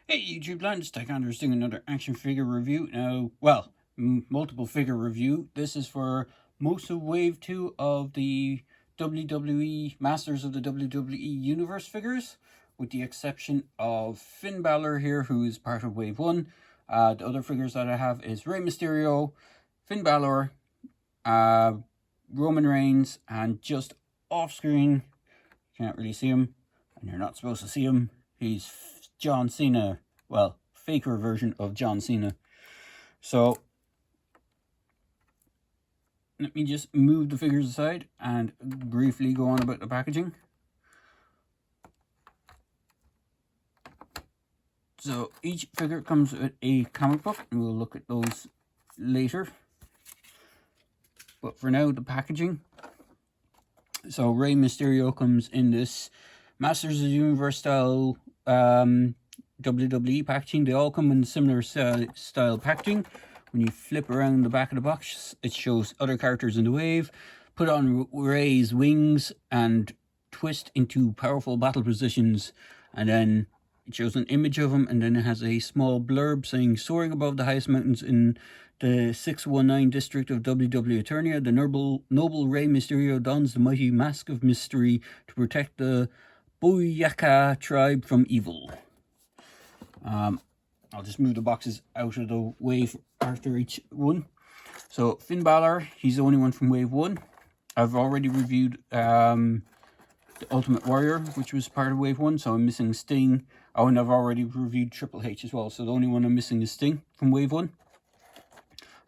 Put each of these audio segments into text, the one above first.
Hey YouTube land, it's Anders doing another action figure review. Now, well, multiple figure review. This is for most of Wave 2 of the WWE Masters of the WWE Universe figures, with the exception of Finn Balor here, who is part of Wave 1. The other figures that I have is Rey Mysterio, Finn Balor, Roman Reigns, and just off screen, can't really see him, and you're not supposed to see him, he's John Cena. Well, faker version of John Cena. So let me just move the figures aside and briefly go on about the packaging. So each figure comes with a comic book, and we'll look at those later. But for now, the packaging. So Rey Mysterio comes in this Masters of the Universe style WWE packaging. They all come in similar style packaging. When you flip around the back of the box, it shows other characters in the wave. Put on Rey's wings and twist into powerful battle positions. And then it shows an image of him, and then it has a small blurb saying, soaring above the highest mountains in the 619 district of WWE Eternia, the noble Rey Mysterio dons the mighty mask of mystery to protect the Boyaka tribe from evil. I'll just move the boxes out of the way after each one. So Finn Balor, he's the only one from Wave 1. I've already reviewed the Ultimate Warrior, which was part of Wave 1, so I'm missing Sting. Oh, and I've already reviewed Triple H as well, so the only one I'm missing is Sting from Wave 1.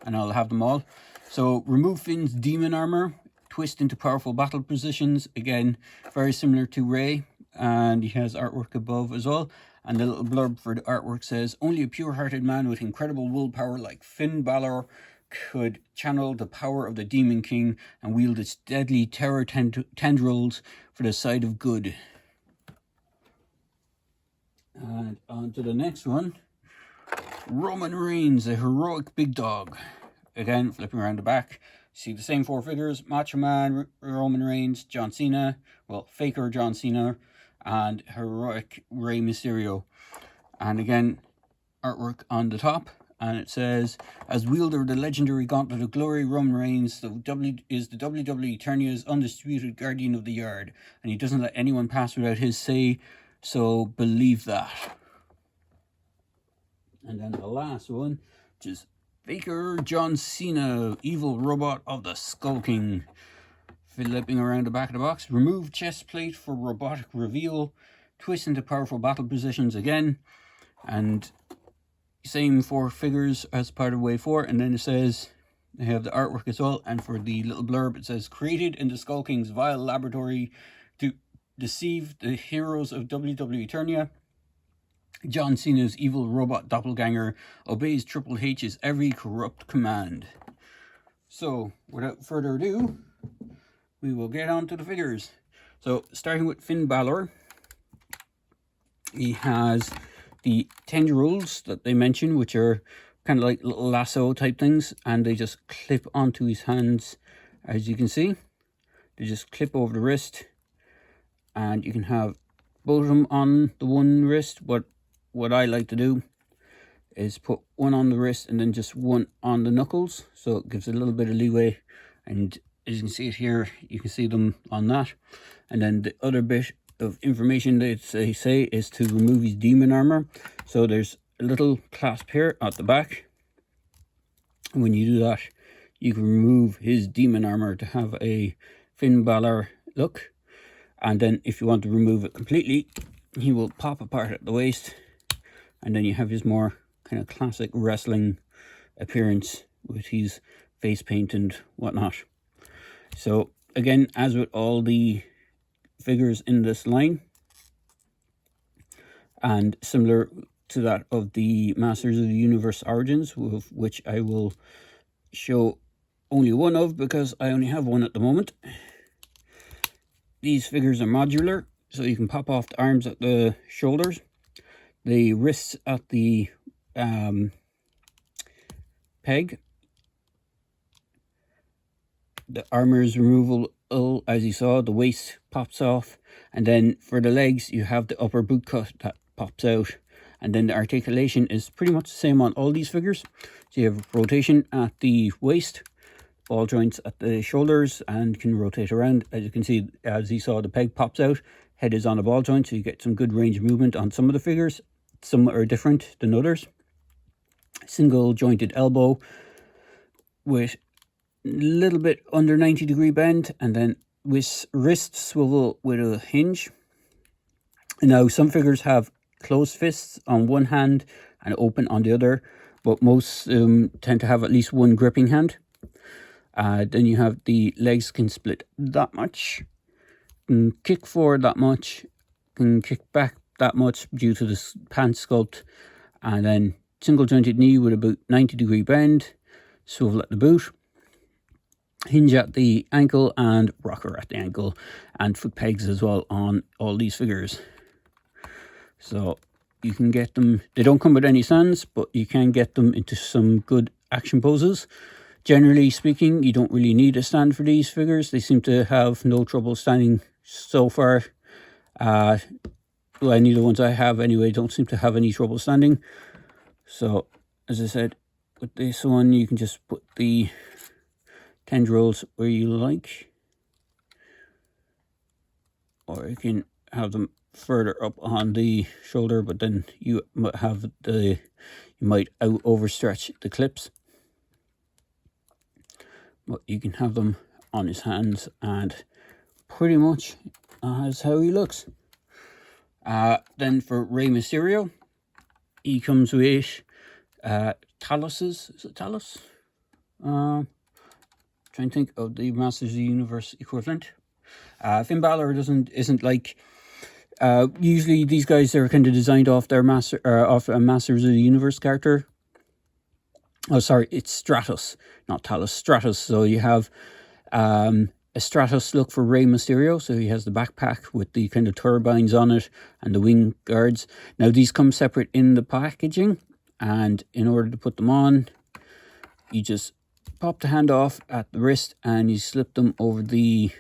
And I'll have them all. So remove Finn's demon armor, twist into powerful battle positions. Again, very similar to Rey, and he has artwork above as well. And the little blurb for the artwork says, only a pure-hearted man with incredible willpower like Finn Balor could channel the power of the Demon King and wield its deadly terror tendrils for the side of good. And on to the next one. Roman Reigns, a heroic big dog. Again, flipping around the back. See the same four figures: Macho Man, Roman Reigns, John Cena, well, faker John Cena, and heroic Rey Mysterio. And again, artwork on the top, and it says, as wielder of the legendary gauntlet of glory, Roman Reigns is the WWE Eternia's undisputed guardian of the yard, and he doesn't let anyone pass without his say, so believe that. And then the last one, which is faker John Cena, evil robot of the Skull King. Flipping around the back of the box, remove chest plate for robotic reveal, twist into powerful battle positions again, and same four figures as part of Wave 4. And then it says, they have the artwork as well, and for the little blurb it says, created in the Skull King's vile laboratory to deceive the heroes of WWE Eternia, John Cena's evil robot doppelganger obeys Triple H's every corrupt command. So, without further ado, we will get on to the figures. So, starting with Finn Balor, he has the tendrils that they mention, which are kind of like little lasso type things, and they just clip onto his hands, as you can see. They just clip over the wrist, and you can have both of them on the one wrist. What I like to do is put one on the wrist and then just one on the knuckles, so it gives a little bit of leeway. And as you can see it here, you can see them on that. And then the other bit of information that they say is to remove his demon armor. So there's a little clasp here at the back. And when you do that, you can remove his demon armor to have a Finn Balor look. And then if you want to remove it completely, he will pop apart at the waist, and then you have his more kind of classic wrestling appearance with his face paint and whatnot. So again, as with all the figures in this line, and similar to that of the Masters of the Universe Origins, which I will show only one of because I only have one at the moment. These figures are modular, so you can pop off the arms at the shoulders, the wrists at the peg. The armor is removable, as you saw. The waist pops off, and then for the legs you have the upper boot cut that pops out, And then the articulation is pretty much the same on all these figures. So you have rotation at the waist, ball joints at the shoulders, and can rotate around. As you can see, as you saw, the peg pops out, head is on a ball joint, so you get some good range of movement on some of the figures. Some are different than others. Single jointed elbow with a little bit under 90-degree bend, and then with wrist swivel with a hinge. Now, some figures have closed fists on one hand and open on the other, but most tend to have at least one gripping hand. Then you have the legs can split that much, can kick forward that much, can kick back that much due to the pant sculpt, and then single jointed knee with about 90-degree bend, swivel at the boot, hinge at the ankle, and rocker at the ankle, and foot pegs as well on all these figures. So you can get them, they don't come with any stands, but you can get them into some good action poses. Generally speaking, you don't really need a stand for these figures. They seem to have no trouble standing so far. Well, any of the ones I have anyway don't seem to have any trouble standing. So, as I said, with this one, you can just put the tendrils where you like, or you can have them further up on the shoulder, but then you might overstretch the clips. But you can have them on his hands, and pretty much that's how he looks. Then for Rey Mysterio, he comes with Talos. Is it Talos? Trying to think of the Masters of the Universe equivalent. Finn Balor isn't like. Usually these guys are kind of designed off their Masters of the Universe character. Oh, sorry, it's Stratos, not Talos. Stratos. So you have a Stratos look for Rey Mysterio. So he has the backpack with the kind of turbines on it and the wing guards. Now these come separate in the packaging, and in order to put them on, you just pop the hand off at the wrist and you slip them over the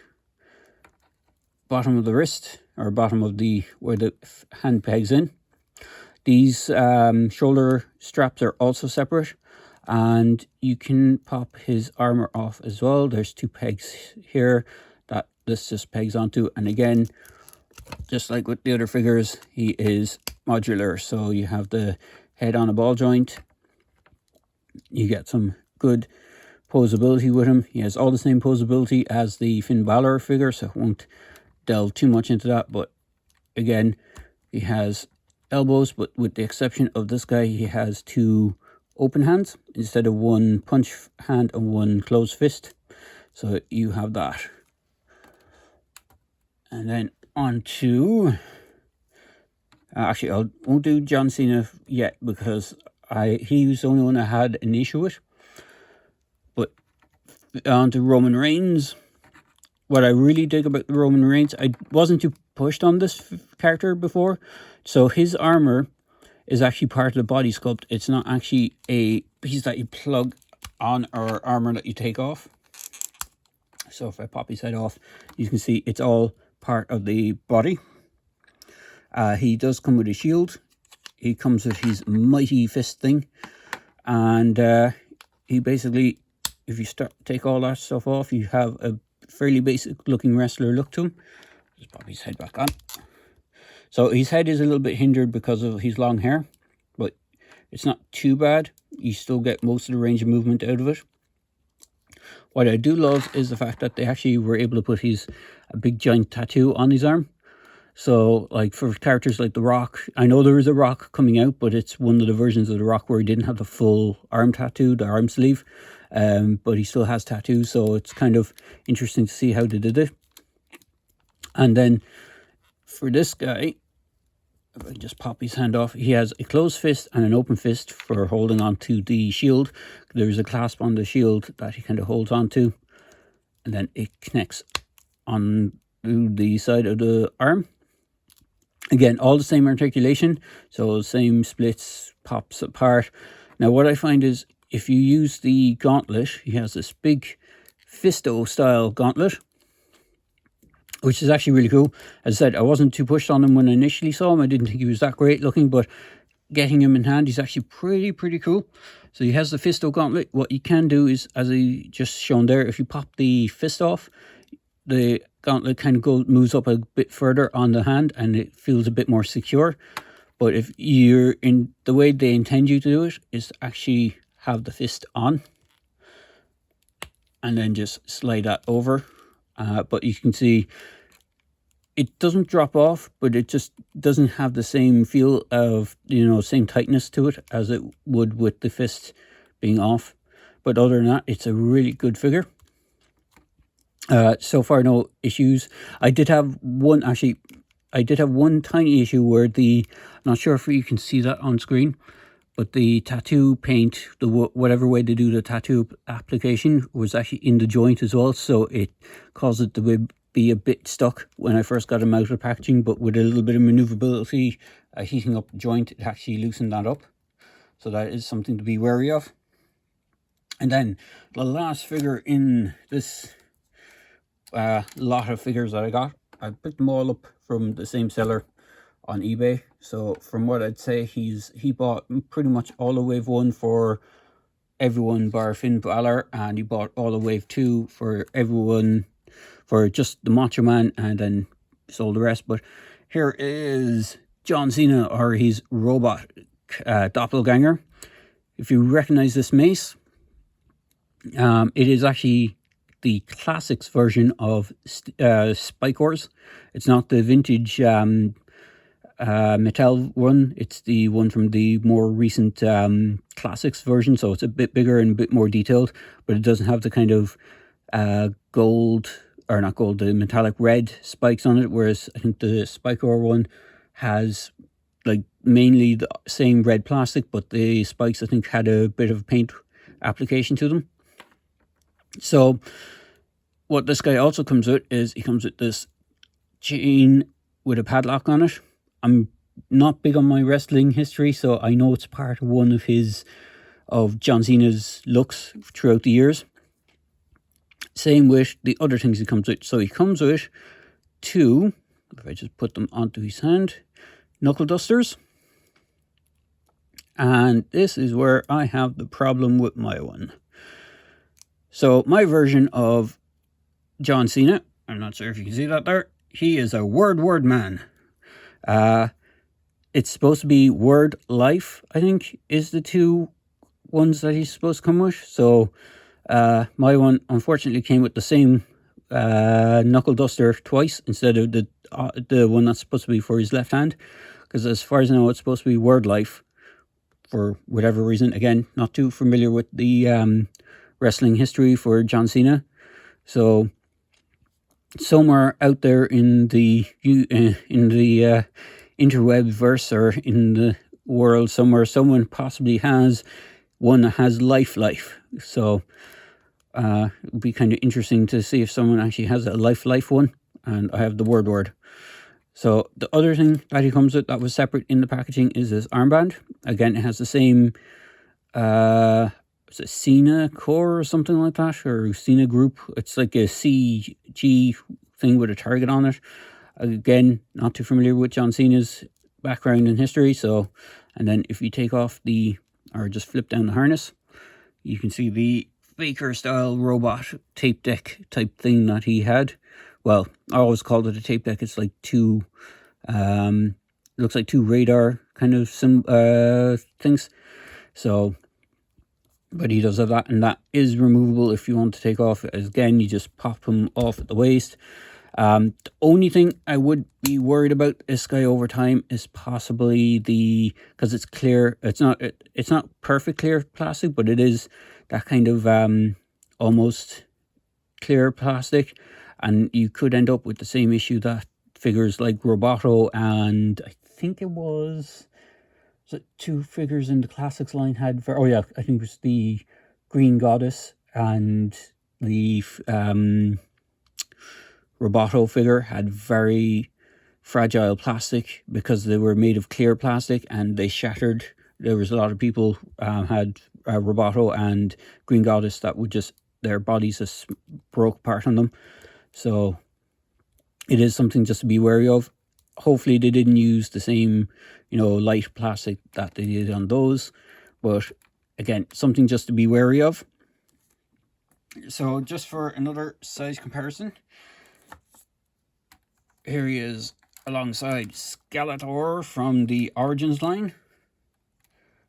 bottom of the wrist, or bottom of where the hand pegs in. These shoulder straps are also separate, and you can pop his armor off as well. There's two pegs here that this just pegs onto, and again, just like with the other figures, he is modular. So you have the head on a ball joint. You get some good posability with him. He has all the same posability as the Finn Balor figure, so I won't delve too much into that. But again, he has elbows, but with the exception of this guy, he has two open hands instead of one punch hand and one closed fist. So you have that. And then on to... actually, I won't do John Cena yet because he was the only one I had an issue with. But on to Roman Reigns. What I really dig about the Roman Reigns, I wasn't too pushed on this character before. So his armor is actually part of the body sculpt. It's not actually a piece that you plug on or armor that you take off. So if I pop his head off, you can see it's all part of the body. He does come with a shield. He comes with his mighty fist thing. And he basically, if you take all that stuff off, you have a fairly basic looking wrestler look to him. Just pop his head back on. So his head is a little bit hindered because of his long hair, but it's not too bad. You still get most of the range of movement out of it. What I do love is the fact that they actually were able to put a big giant tattoo on his arm. So like for characters like The Rock, I know there is a Rock coming out, but it's one of the versions of The Rock where he didn't have the full arm tattoo, the arm sleeve, but he still has tattoos. So it's kind of interesting to see how they did it. And then for this guy, if I just pop his hand off, he has a closed fist and an open fist for holding on to the shield. There's a clasp on the shield that he kind of holds on to, and then it connects on the side of the arm. Again, all the same articulation, so same splits, pops apart. Now what I find is if you use the gauntlet, he has this big Fisto style gauntlet, which is actually really cool. As I said, I wasn't too pushed on him when I initially saw him. I didn't think he was that great looking, but getting him in hand. He's actually pretty cool. So he has the Fisto Gauntlet. What you can do is, as I just shown there, if you pop the fist off, the gauntlet kind of moves up a bit further on the hand and it feels a bit more secure. But if you're in the way they intend you to do it is to actually have the fist on and then just slide that over. But you can see it doesn't drop off, but it just doesn't have the same feel of, same tightness to it as it would with the fist being off. But other than that, it's a really good figure. So far, no issues. I did have one tiny issue where I'm not sure if you can see that on screen, but the tattoo paint, whatever way they do the tattoo application, was actually in the joint as well. So it caused it to be a bit stuck when I first got them out of the packaging, but with a little bit of maneuverability, heating up the joint, it actually loosened that up. So that is something to be wary of. And then the last figure in this lot of figures that I got, I picked them all up from the same seller on eBay. So from what I'd say, he bought pretty much all the wave 1 for everyone bar Finn Balor, and he bought all the wave 2 for everyone for just the Macho Man, and then sold the rest. But here is John Cena, or his robot doppelganger. If you recognize this mace, it is actually the classics version of Spike Wars. It's not the vintage Mattel one. It's the one from the more recent classics version. So it's a bit bigger and a bit more detailed, but it doesn't have the kind of gold, or not gold, the metallic red spikes on it. Whereas I think the Spike Wars one has like mainly the same red plastic, but the spikes I think had a bit of paint application to them. So what this guy also comes with is he comes with this chain with a padlock on it. I'm not big on my wrestling history, so I know it's part of one of John Cena's looks throughout the years. Same with the other things he comes with. So he comes with 2, if I just put them onto his hand, knuckle dusters. And this is where I have the problem with my one. So my version of John Cena, I'm not sure if you can see that there, he is a word man. It's supposed to be Word Life, I think, is the 2 ones that he's supposed to come with. So my one unfortunately came with the same knuckle duster twice instead of the one that's supposed to be for his left hand, because as far as I know, it's supposed to be Word Life for whatever reason. Again, not too familiar with the wrestling history for John Cena. So somewhere out there in the interweb verse, or in the world somewhere, someone possibly has one that has life. So it would be kind of interesting to see if someone actually has a life one, and I have the word. So the other thing that he comes with that was separate in the packaging is this armband. Again, it has the same is it Cena Core or something like that, or Cena Group. It's like a CG thing with a target on it. Again, not too familiar with John Cena's background and history. So, and then if you take off or just flip down the harness, you can see the Faker style robot tape deck type thing that he had. Well, I always called it a tape deck. It's like looks like 2 radar kind of things. So, but he does have that, and that is removable if you want to take off. Again, you just pop him off at the waist. The only thing I would be worried about this guy over time is possibly because it's clear, it's not perfect clear plastic, but it is that kind of almost clear plastic, and you could end up with the same issue that figures like Roboto, and I think it was 2 figures in the classics line had I think it was the Green Goddess and the Roboto figure had very fragile plastic because they were made of clear plastic and they shattered. There was a lot of people had Roboto and Green Goddess that would their bodies just broke apart on them. So it is something just to be wary of. hopefully they didn't use the same, you know, light plastic that they did on those. But again, something just to be wary of. So just for another size comparison, here he is alongside Skeletor from the Origins line,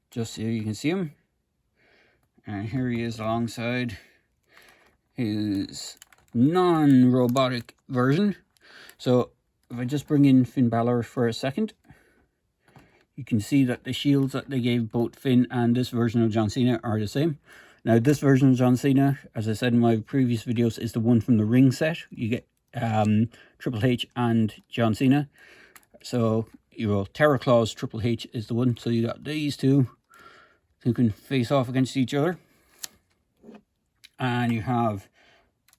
just so you can see him. And here he is alongside his non-robotic version. So if I just bring in Finn Balor for a second, you can see that the shields that they gave both Finn and this version of John Cena are the same. Now, this version of John Cena, as I said in my previous videos, is the one from the ring set. You get Triple H and John Cena. So, Terror Claws Triple H is the one. So you got these two who can face off against each other. And you have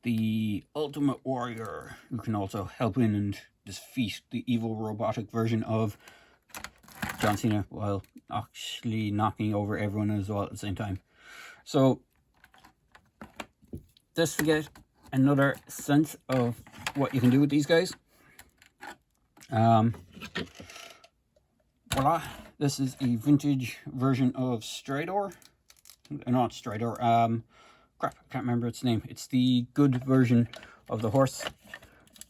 the Ultimate Warrior, who can also help in and defeat the evil robotic version of John Cena while actually knocking over everyone as well at the same time. So, just to get another sense of what you can do with these guys. Voila, this is a vintage version of Stridor. Not Stridor, crap, I can't remember its name. It's the good version of the horse.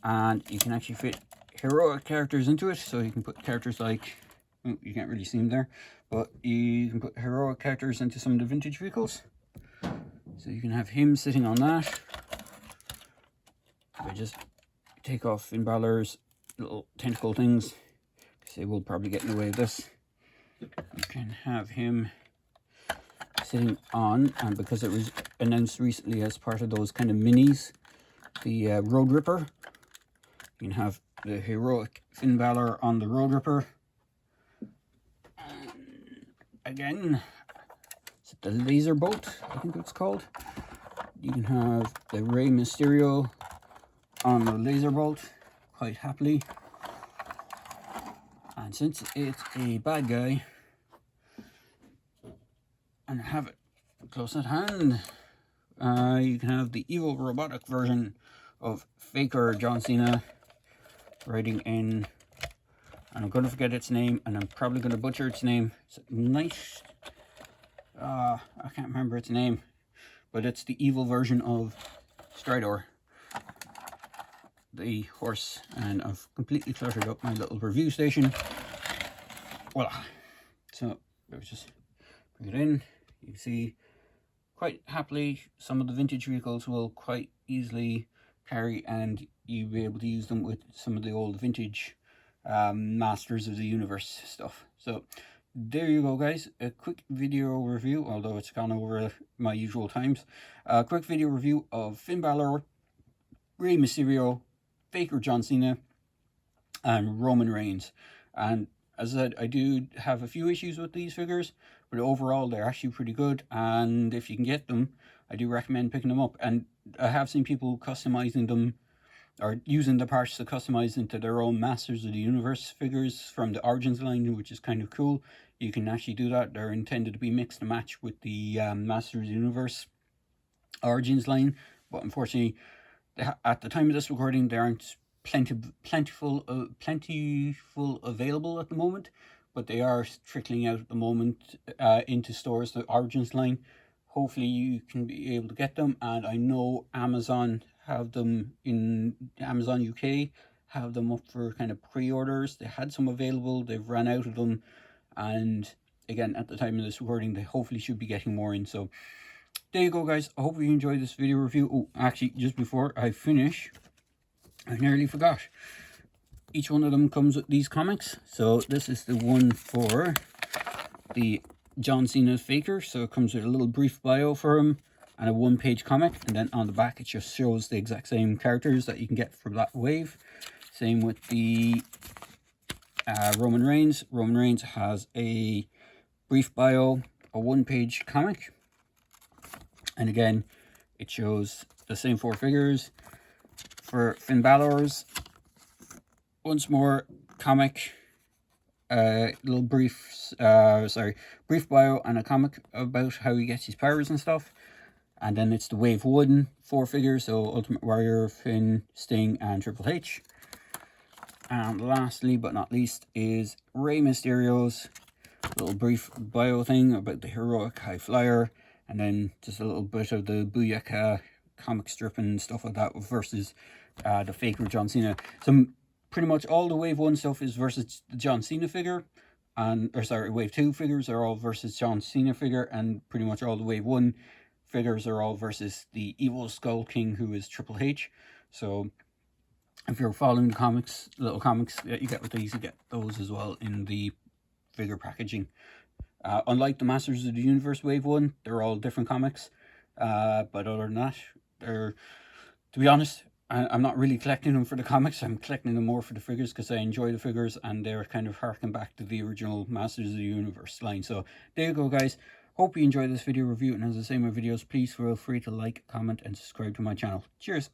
And you can actually fit heroic characters into it. So you can put characters like, you can't really see them there, but you can put heroic characters into some of the vintage vehicles. So you can have him sitting on that. If I just take off Finn Balor's little tentacle things, because they will probably get in the way of this. You can have him sitting on, and because it was announced recently as part of those kind of minis, the Road Ripper, you can have the heroic Finn Balor on the Road Ripper. Again, is it the laser bolt, I think it's called? You can have the Rey Mysterio on the laser bolt quite happily. And since it's a bad guy, and have it close at hand, you can have the evil robotic version of Faker John Cena riding in, and I'm going to forget its name, and I'm probably going to butcher its name. It's nice. I can't remember its name, but it's the evil version of Stridor, the horse. And I've completely cluttered up my little review station. Voila. So let's just bring it in. You can see quite happily some of the vintage vehicles will quite easily carry, and you'll be able to use them with some of the old vintage Masters of the Universe stuff. So there you go, guys. A quick video review, although it's gone over my usual times. A quick video review of Finn Balor, Rey Mysterio, Faker John Cena, and Roman Reigns. And as I said, I do have a few issues with these figures, but overall they're actually pretty good. And if you can get them, I do recommend picking them up. And I have seen people customizing them, or using the parts to customize into their own Masters of the Universe figures from the Origins line, which is kind of cool. You can actually do that. They're intended to be mixed and matched with the Masters of the Universe Origins line, but unfortunately, at the time of this recording, there aren't plentiful available at the moment, but they are trickling out at the moment into stores, the Origins line. Hopefully you can be able to get them, and I know Amazon have them in Amazon UK, have them up for kind of pre-orders. They had some available, they've run out of them, and again, at the time of this recording, they hopefully should be getting more in. So there you go, guys. I hope you enjoyed this video review. Oh, actually, just before I finish, I nearly forgot. Each one of them comes with these comics. So this is the one for the John Cena Faker. So it comes with a little brief bio for him and a one-page comic. And then on the back, it just shows the exact same characters that you can get from that wave. Same with the Roman Reigns. Roman Reigns has a brief bio, a one-page comic. And again, it shows the same four figures. For Finn Balor's, once more, comic, little brief bio and a comic about how he gets his powers and stuff. And then it's the Wave 1, 4 figures, so Ultimate Warrior, Finn, Sting, and Triple H. And lastly but not least is Rey Mysterio's little brief bio thing about the heroic high flyer, and then just a little bit of the Booyaka comic strip and stuff like that versus the Faker John Cena. Some pretty much all the Wave 1 stuff is versus the John Cena figure, and Wave 2 figures are all versus John Cena figure, and pretty much all the Wave 1 figures are all versus the evil Skull King, who is Triple H. So if you're following the comics, little comics that you get with these, you get those as well in the figure packaging. Unlike the Masters of the Universe Wave 1, they're all different comics. But other than that, they're, to be honest, I'm not really collecting them for the comics. I'm collecting them more for the figures because I enjoy the figures, and they're kind of harking back to the original Masters of the Universe line. So there you go, guys. Hope you enjoyed this video review, and as I say in my videos, please feel free to like, comment, and subscribe to my channel. Cheers!